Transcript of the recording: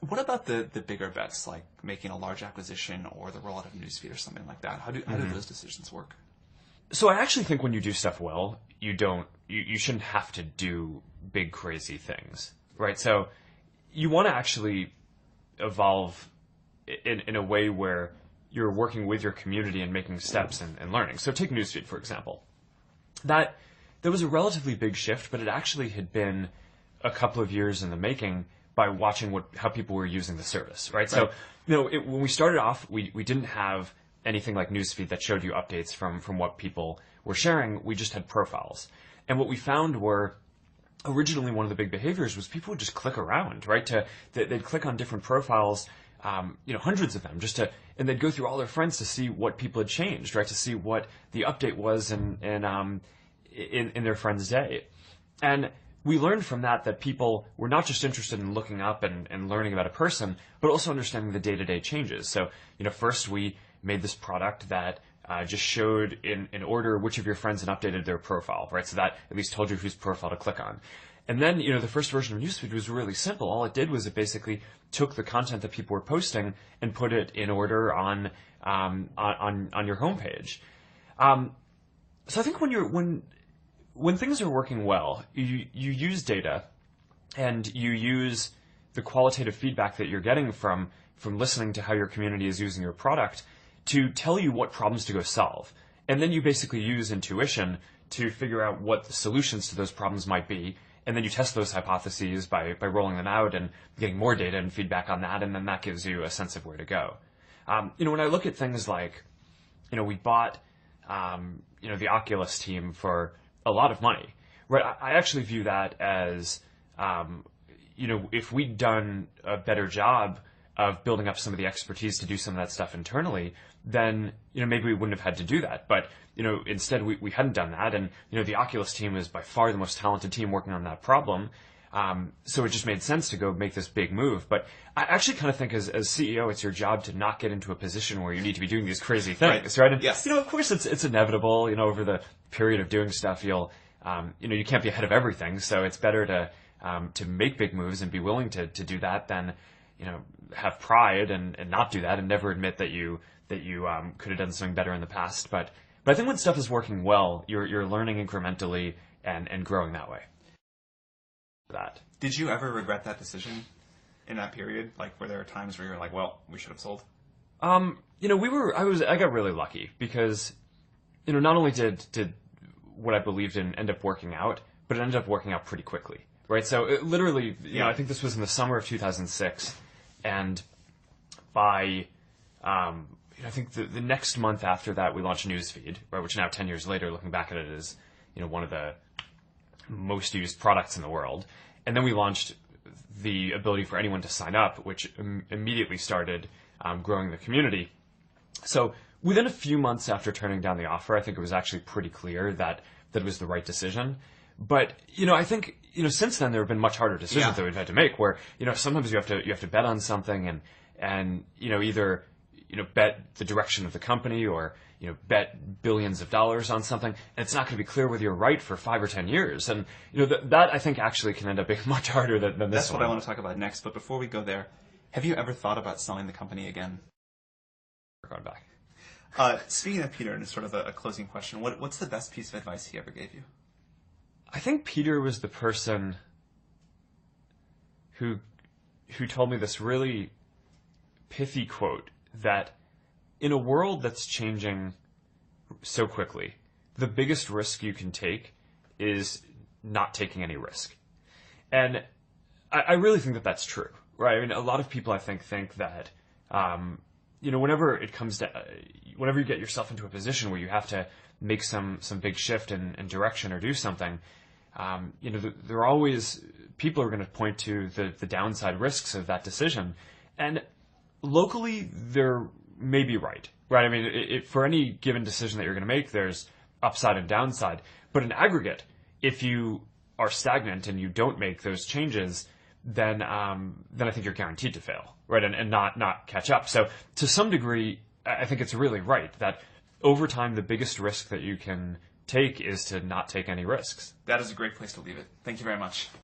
What about the bigger bets, like making a large acquisition or the rollout of Newsfeed or something like that? How do those decisions work? So I actually think when you do stuff well, you shouldn't have to do big crazy things, right? So you want to actually evolve in a way where you're working with your community and making steps and learning. So take Newsfeed, for example. There was a relatively big shift, but it actually had been a couple of years in the making by watching how people were using the service, right? So, when we started off, we didn't have anything like Newsfeed that showed you updates from what people were sharing. We just had profiles. And what we found were, originally one of the big behaviors was people would just click around, right? They'd click on different profiles, hundreds of them, and they'd go through all their friends to see what people had changed, right? To see what the update was in their friend's day. And we learned from that people were not just interested in looking up and learning about a person, but also understanding the day-to-day changes. So, first we made this product that just showed in order which of your friends had updated their profile, right? So that at least told you whose profile to click on. And then, the first version of Newsfeed was really simple. All it did was it basically took the content that people were posting and put it in order on your homepage. So I think when things are working well, you use data and you use the qualitative feedback that you're getting from listening to how your community is using your product to tell you what problems to go solve. And then you basically use intuition to figure out what the solutions to those problems might be. And then you test those hypotheses by rolling them out and getting more data and feedback on that. And then that gives you a sense of where to go. When I look at things like, we bought, the Oculus team for a lot of money, right? I actually view that as, if we'd done a better job of building up some of the expertise to do some of that stuff internally, then, maybe we wouldn't have had to do that. But, instead we hadn't done that. And, the Oculus team is by far the most talented team working on that problem. So it just made sense to go make this big move. But I actually kind of think as CEO, it's your job to not get into a position where you need to be doing these crazy things, right? And, yes. Of course it's inevitable, over the period of doing stuff, you can't be ahead of everything. So it's better to make big moves and be willing to do that than, have pride and not do that and never admit that you could have done something better in the past. But I think when stuff is working well, you're learning incrementally and growing that way. Did you ever regret that decision in that period? Like, were there times where you were like, well, we should have sold? I got really lucky because, not only did what I believed in end up working out, but it ended up working out pretty quickly, right? So it literally, I think this was in the summer of 2006, and by, I think the next month after that, we launched Newsfeed, right? Which now 10 years later, looking back at it, is, one of the most used products in the world. And then we launched the ability for anyone to sign up, which immediately started growing the community. So within a few months after turning down the offer, I think it was actually pretty clear that it was the right decision. But, I think, since then there have been much harder decisions that we've had to make where, sometimes you have to bet on something and either, bet the direction of the company or, bet billions of dollars on something, and it's not going to be clear whether you're right for 5 or 10 years. And, that I think actually can end up being much harder than this one. That's what I want to talk about next. But before we go there, have you ever thought about selling the company again? We're going back. Speaking of Peter, and sort of a closing question, what's the best piece of advice he ever gave you? I think Peter was the person who told me this really pithy quote that in a world that's changing so quickly, the biggest risk you can take is not taking any risk. And I really think that that's true, right? I mean, a lot of people I think that, whenever it comes to, whenever you get yourself into a position where you have to make some big shift in direction or do something, there are always people who are going to point to the downside risks of that decision. And locally, they're maybe right? I mean, for any given decision that you're going to make, there's upside and downside. But in aggregate, if you are stagnant and you don't make those changes, then I think you're guaranteed to fail, right? And not catch up. So to some degree, I think it's really right that over time, the biggest risk that you can take is to not take any risks. That is a great place to leave it. Thank you very much.